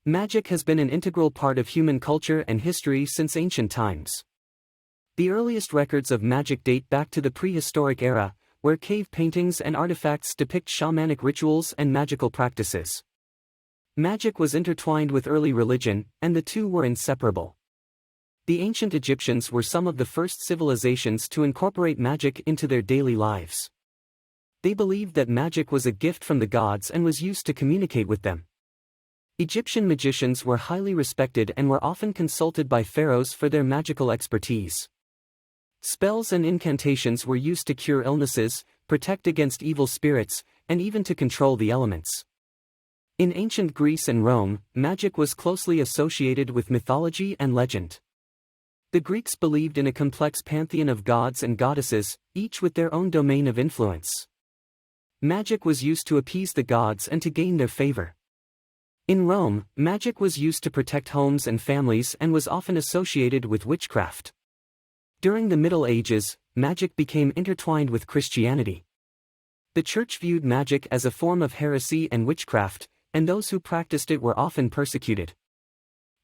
Magic has been an integral part of human culture and history since ancient times. The earliest records of magic date back to the prehistoric era, where cave paintings and artifacts depict shamanic rituals and magical practices. Magic was intertwined with early religion, and the two were inseparable. The ancient Egyptians were some of the first civilizations to incorporate magic into their daily lives. They believed that magic was a gift from the gods and was used to communicate with them. Egyptian magicians were highly respected and were often consulted by pharaohs for their magical expertise. Spells and incantations were used to cure illnesses, protect against evil spirits, and even to control the elements. In ancient Greece and Rome, magic was closely associated with mythology and legend. The Greeks believed in a complex pantheon of gods and goddesses, each with their own domain of influence. Magic was used to appease the gods and to gain their favor. In Rome, magic was used to protect homes and families and was often associated with witchcraft. During the Middle Ages, magic became intertwined with Christianity. The Church viewed magic as a form of heresy and witchcraft, and those who practiced it were often persecuted.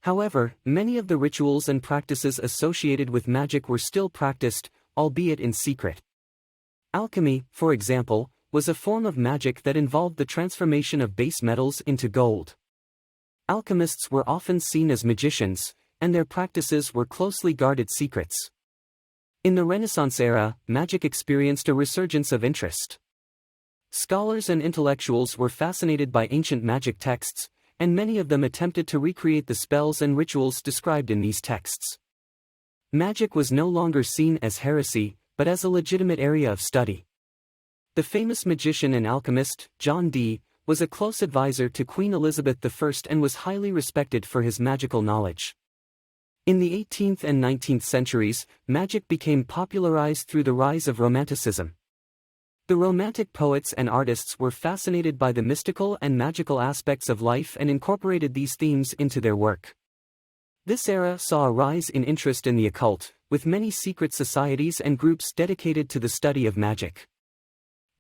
However, many of the rituals and practices associated with magic were still practiced, albeit in secret. Alchemy, for example, was a form of magic that involved the transformation of base metals into gold. Alchemists were often seen as magicians, and their practices were closely guarded secrets. In the Renaissance era, magic experienced a resurgence of interest. Scholars and intellectuals were fascinated by ancient magic texts, and many of them attempted to recreate the spells and rituals described in these texts. Magic was no longer seen as heresy, but as a legitimate area of study. The famous magician and alchemist, John Dee, was a close advisor to Queen Elizabeth I and was highly respected for his magical knowledge. In the 18th and 19th centuries, magic became popularized through the rise of Romanticism. The Romantic poets and artists were fascinated by the mystical and magical aspects of life and incorporated these themes into their work. This era saw a rise in interest in the occult, with many secret societies and groups dedicated to the study of magic.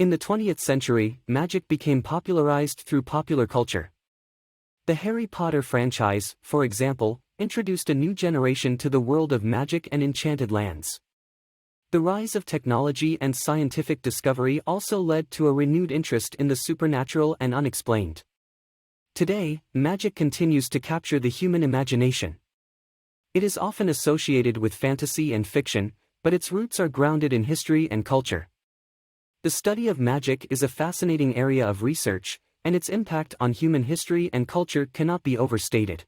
In the 20th century, magic became popularized through popular culture. The Harry Potter franchise, for example, introduced a new generation to the world of magic and enchanted lands. The rise of technology and scientific discovery also led to a renewed interest in the supernatural and unexplained. Today, magic continues to capture the human imagination. It is often associated with fantasy and fiction, but its roots are grounded in history and culture. The study of magic is a fascinating area of research, and its impact on human history and culture cannot be overstated.